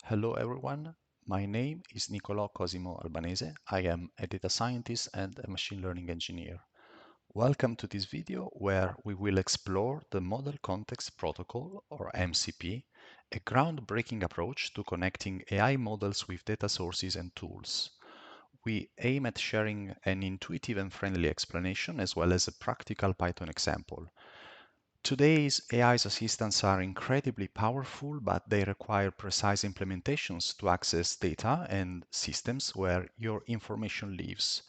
Hello everyone, my name is Nicolò Cosimo Albanese. I am a data scientist and a machine learning engineer. Welcome to this video where we will explore the Model Context Protocol, or MCP, a groundbreaking approach to connecting AI models with data sources and tools. We aim at sharing an intuitive and friendly explanation as well as a practical Python example. Today's AI assistants are incredibly powerful, but they require precise implementations to access data and systems where your information lives.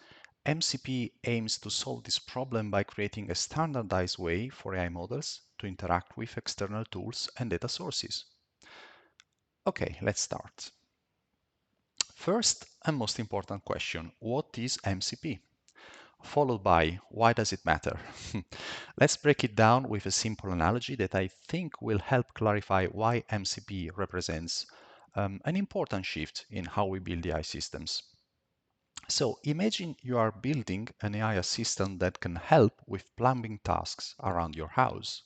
MCP aims to solve this problem by creating a standardized way for AI models to interact with external tools and data sources. Okay, let's start. First and most important question, what is MCP? Followed by why does it matter? Let's break it down with a simple analogy that I think will help clarify why MCP represents an important shift in how we build AI systems. So imagine you are building an AI assistant that can help with plumbing tasks around your house.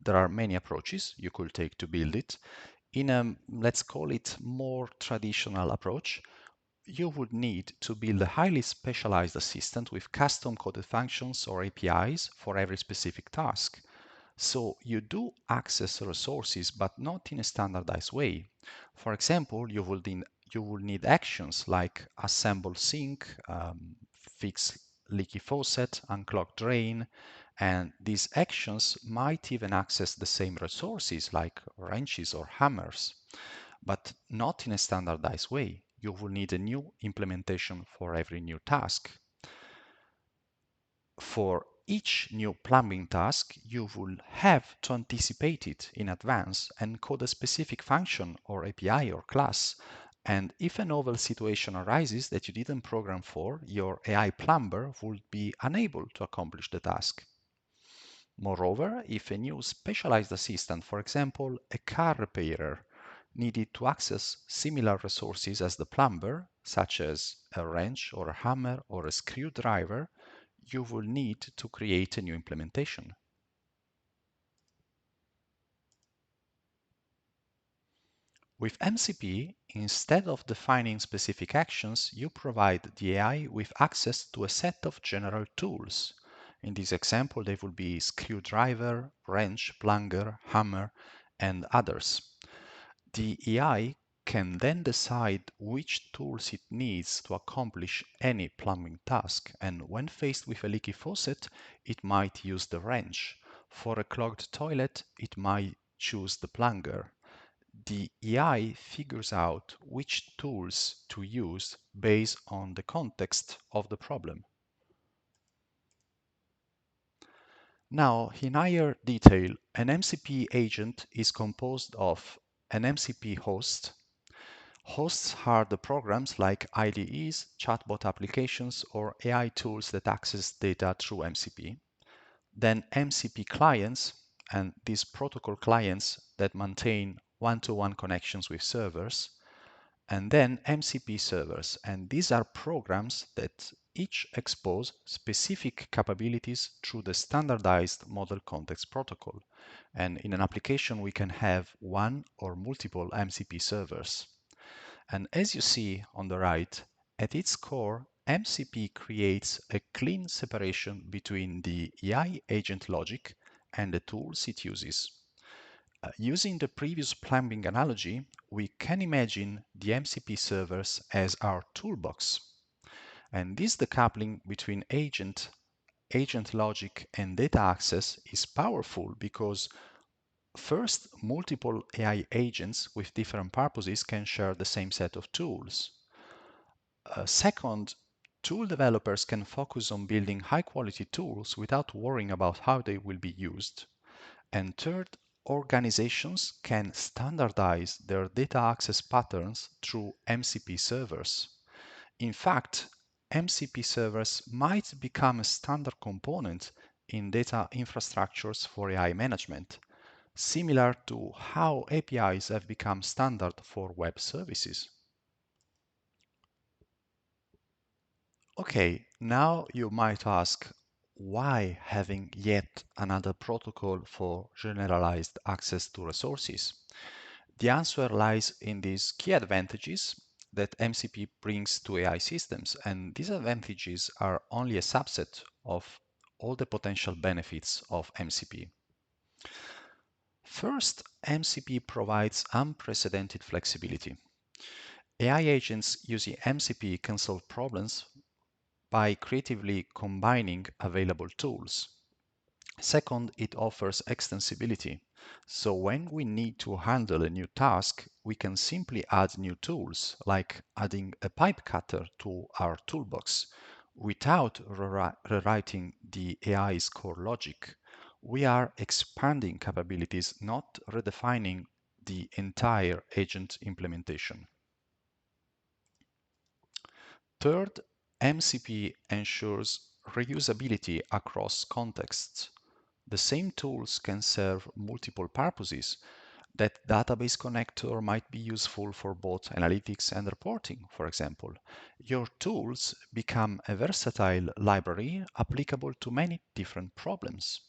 There are many approaches you could take to build it. In a, let's call it, more traditional approach, you would need to build a highly specialized assistant with custom coded functions or APIs for every specific task. So you do access resources, but not in a standardized way. For example, you will need actions like assemble sink, fix leaky faucet, unclog drain, and these actions might even access the same resources like wrenches or hammers, but not in a standardized way. You will need a new implementation for every new task. For each new plumbing task, you will have to anticipate it in advance and code a specific function or API or class. And if a novel situation arises that you didn't program for, your AI plumber would be unable to accomplish the task. Moreover, if a new specialized assistant, for example, a car repairer, needed to access similar resources as the plumber, such as a wrench or a hammer or a screwdriver, you will need to create a new implementation. With MCP, instead of defining specific actions, you provide the AI with access to a set of general tools. In this example, they will be screwdriver, wrench, plunger, hammer, and others. The AI can then decide which tools it needs to accomplish any plumbing task, and when faced with a leaky faucet, it might use the wrench. For a clogged toilet, it might choose the plunger. The AI figures out which tools to use based on the context of the problem. Now, in higher detail, an MCP agent is composed of an MCP host. Hosts are the programs like IDEs, chatbot applications, or AI tools that access data through MCP. Then MCP clients, and these protocol clients that maintain one-to-one connections with servers. And then MCP servers, and these are programs that each expose specific capabilities through the standardized Model Context Protocol. And in an application, we can have one or multiple MCP servers. And as you see on the right, at its core, MCP creates a clean separation between the AI agent logic and the tools it uses. Using the previous plumbing analogy, we can imagine the MCP servers as our toolbox. And this decoupling between agent logic, and data access is powerful because first, multiple AI agents with different purposes can share the same set of tools. Second, tool developers can focus on building high-quality tools without worrying about how they will be used. And third, organizations can standardize their data access patterns through MCP servers. In fact, MCP servers might become a standard component in data infrastructures for AI management, similar to how APIs have become standard for web services. Okay, now you might ask, why having yet another protocol for generalized access to resources? The answer lies in these key advantages that MCP brings to AI systems, and these advantages are only a subset of all the potential benefits of MCP. First, MCP provides unprecedented flexibility. AI agents using MCP can solve problems by creatively combining available tools. Second, it offers extensibility. So when we need to handle a new task, we can simply add new tools, like adding a pipe cutter to our toolbox, without rewriting the AI's core logic. We are expanding capabilities, not redefining the entire agent implementation. Third, MCP ensures reusability across contexts. The same tools can serve multiple purposes. That database connector might be useful for both analytics and reporting, for example. Your tools become a versatile library applicable to many different problems.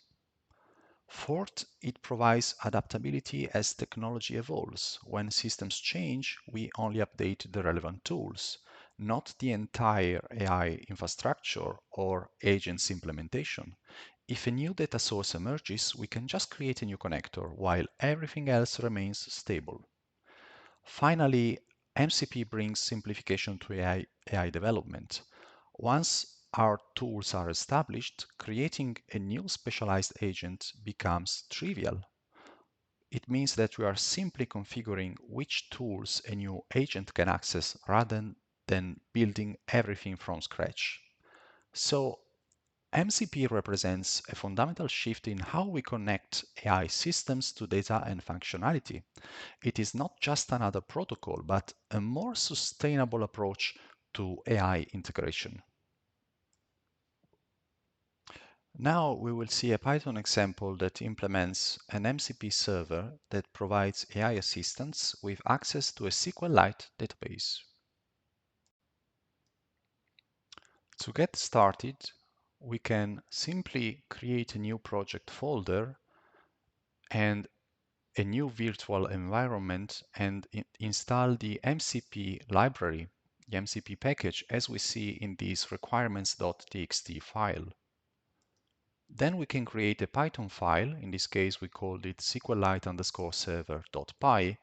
Fourth, it provides adaptability as technology evolves. When systems change, we only update the relevant tools, not the entire AI infrastructure or agents implementation. If a new data source emerges, we can just create a new connector while everything else remains stable. Finally, MCP brings simplification to AI development. Once our tools are established, creating a new specialized agent becomes trivial. It means that we are simply configuring which tools a new agent can access rather than building everything from scratch. So MCP represents a fundamental shift in how we connect AI systems to data and functionality. It is not just another protocol, but a more sustainable approach to AI integration. Now we will see a Python example that implements an MCP server that provides AI assistants with access to a SQLite database. To get started, we can simply create a new project folder and a new virtual environment and install the MCP library, the MCP package, as we see in this requirements.txt file. Then we can create a Python file. In this case, we called it SQLite_server.py,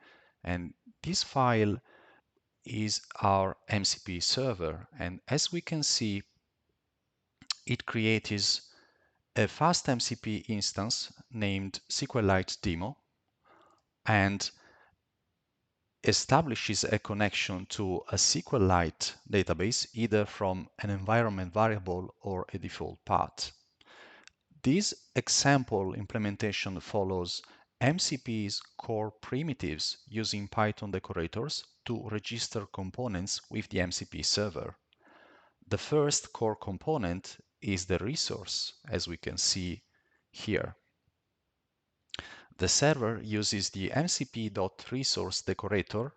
and this file is our MCP server. And as we can see, it creates a fast MCP instance named SQLite demo and establishes a connection to a SQLite database either from an environment variable or a default path. This example implementation follows MCP's core primitives using Python decorators to register components with the MCP server. The first core component is the resource, as we can see here. The server uses the mcp.resource decorator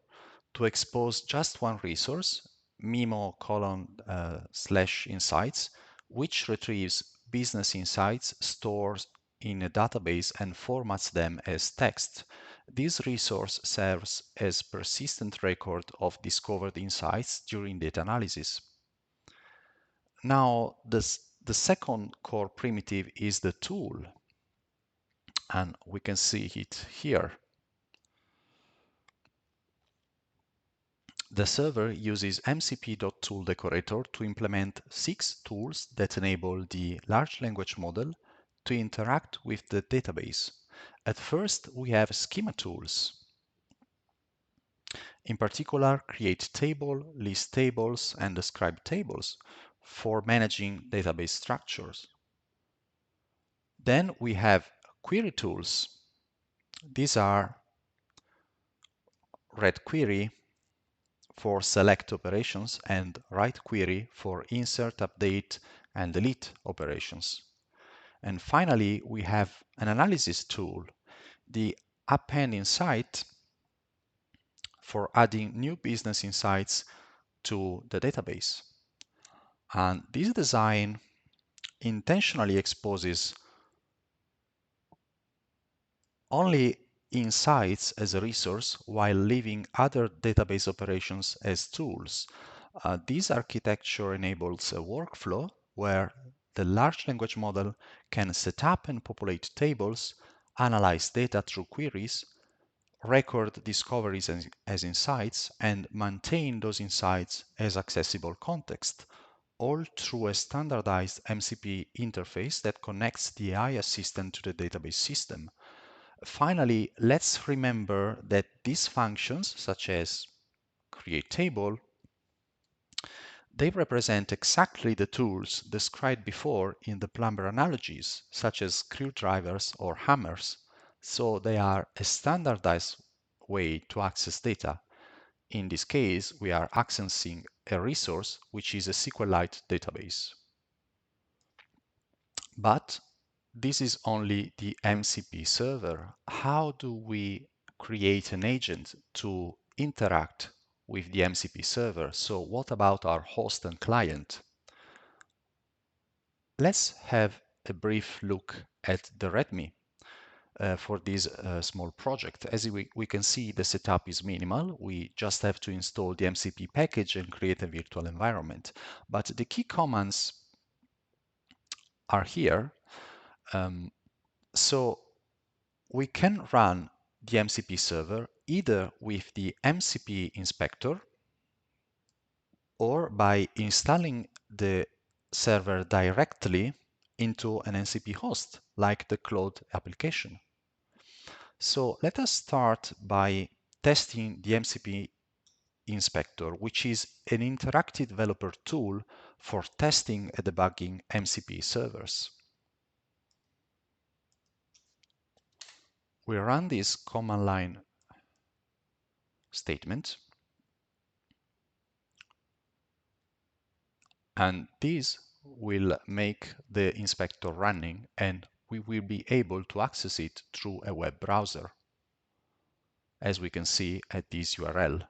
to expose just one resource, memo:/insights, which retrieves business insights stored in a database and formats them as text. This resource serves as persistent record of discovered insights during data analysis. Now, the second core primitive is the tool, and we can see it here. The server uses mcp.toolDecorator to implement 6 tools that enable the large language model to interact with the database. At first, we have schema tools. In particular, create table, list tables, and describe tables for managing database structures. Then we have query tools. These are read query for select operations and write query for insert, update, and delete operations. And finally, we have an analysis tool, the append insight, for adding new business insights to the database. And this design intentionally exposes only insights as a resource while leaving other database operations as tools. This architecture enables a workflow where the large language model can set up and populate tables, analyze data through queries, record discoveries as insights, and maintain those insights as accessible context, all through a standardized MCP interface that connects the AI assistant to the database system. Finally, let's remember that these functions, such as create table, they represent exactly the tools described before in the plumber analogies, such as screwdrivers or hammers. So they are a standardized way to access data. In this case, we are accessing a resource, which is a SQLite database. But this is only the MCP server. How do we create an agent to interact with the MCP server? So what about our host and client? Let's have a brief look at the README for this small project. As we can see, the setup is minimal. We just have to install the MCP package and create a virtual environment. But the key commands are here. So we can run the MCP server either with the MCP inspector or by installing the server directly into an MCP host, like the Cloud application. So let us start by testing the MCP inspector, which is an interactive developer tool for testing and debugging MCP servers. We run this command line statement, and this will make the inspector running, and we will be able to access it through a web browser, as we can see at this URL.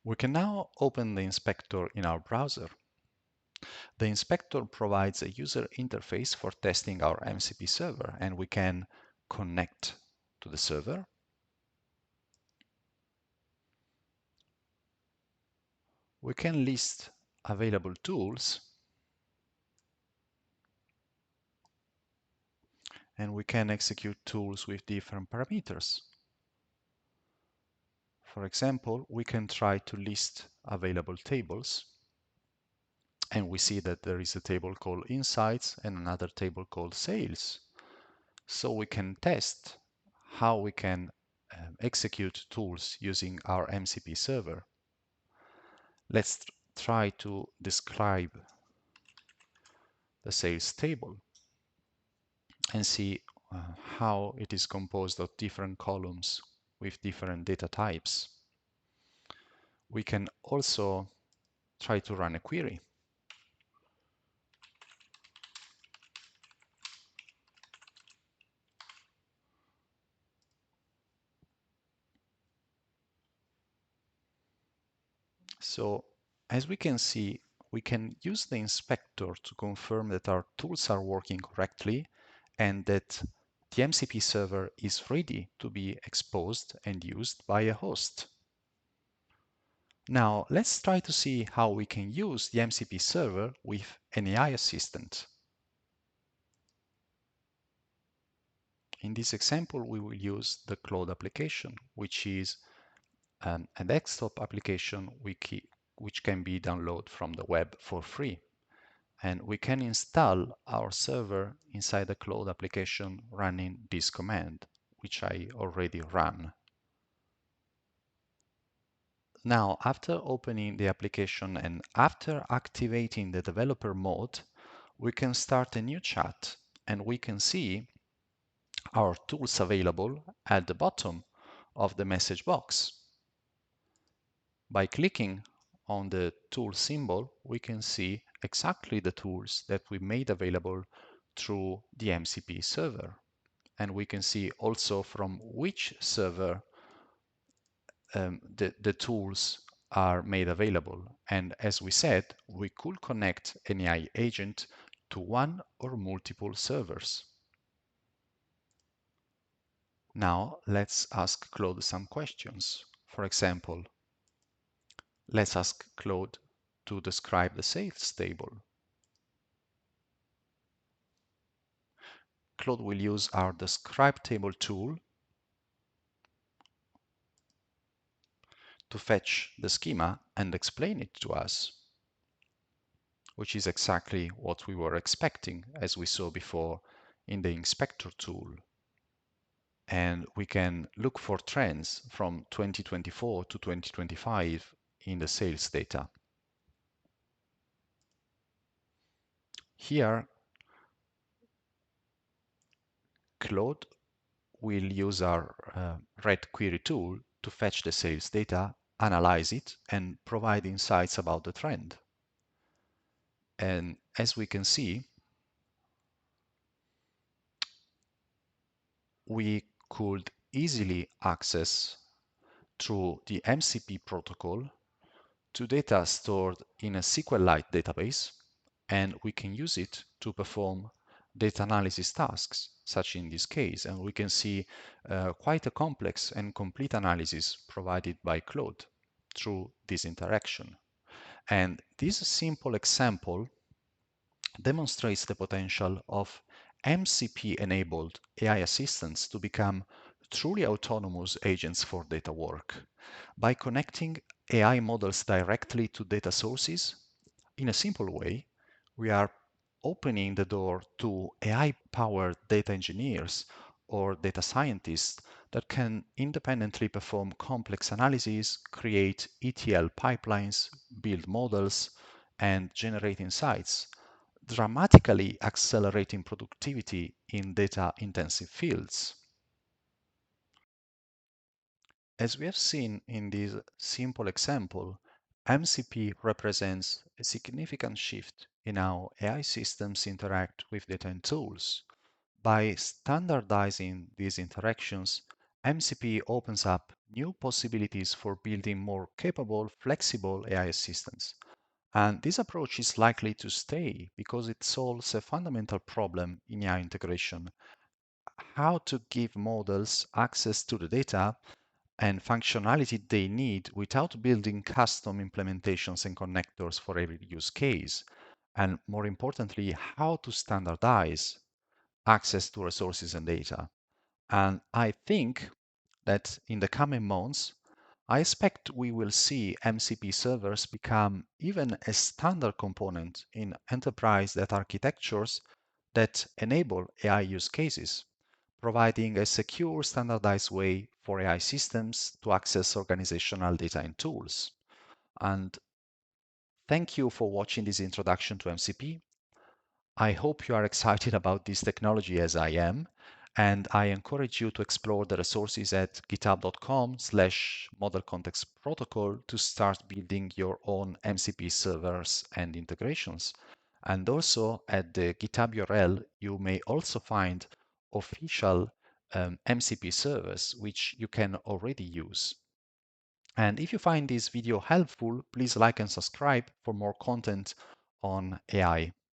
We can now open the inspector in our browser. The inspector provides a user interface for testing our MCP server, and we can connect to the server. We can list available tools, and we can execute tools with different parameters. For example, we can try to list available tables, and we see that there is a table called Insights and another table called Sales. So we can test how we can execute tools using our MCP server. Let's try to describe the sales table and see how it is composed of different columns with different data types. We can also try to run a query. So as we can see, we can use the inspector to confirm that our tools are working correctly and that the MCP server is ready to be exposed and used by a host. Now, let's try to see how we can use the MCP server with an AI assistant. In this example, we will use the Cloud application, which is a desktop application which can be downloaded from the web for free. And we can install our server inside the Cloud application running this command, which I already ran. Now, after opening the application and after activating the developer mode, we can start a new chat, and we can see our tools available at the bottom of the message box. By clicking on the tool symbol, we can see exactly the tools that we made available through the MCP server. And we can see also from which server the tools are made available. And as we said, we could connect an AI agent to one or multiple servers. Now let's ask Claude some questions. For example, let's ask Claude to describe the sales table. Claude will use our describe table tool to fetch the schema and explain it to us, which is exactly what we were expecting, as we saw before in the inspector tool. And we can look for trends from 2024 to 2025 in the sales data. Here, Claude will use our red query tool to fetch the sales data, analyze it, and provide insights about the trend. And as we can see, we could easily access through the MCP protocol to data stored in a SQLite database, and we can use it to perform data analysis tasks, such in this case. And we can see quite a complex and complete analysis provided by Claude through this interaction. And this simple example demonstrates the potential of MCP-enabled AI assistants to become truly autonomous agents for data work. By connecting AI models directly to data sources, in a simple way, we are opening the door to AI-powered data engineers or data scientists that can independently perform complex analysis, create ETL pipelines, build models, and generate insights, dramatically accelerating productivity in data-intensive fields. As we have seen in this simple example, MCP represents a significant shift in how AI systems interact with data and tools. By standardizing these interactions, MCP opens up new possibilities for building more capable, flexible AI assistants. And this approach is likely to stay because it solves a fundamental problem in AI integration: how to give models access to the data and functionality they need without building custom implementations and connectors for every use case. And more importantly, how to standardize access to resources and data. And I think that in the coming months, I expect we will see MCP servers become even a standard component in enterprise data architectures that enable AI use cases, providing a secure, standardized way for AI systems to access organizational data and tools. And thank you for watching this introduction to MCP. I hope you are excited about this technology as I am, and I encourage you to explore the resources at github.com/model context protocol to start building your own MCP servers and integrations. And also at the GitHub URL, you may also find official MCP servers, which you can already use. And if you find this video helpful, please like and subscribe for more content on AI.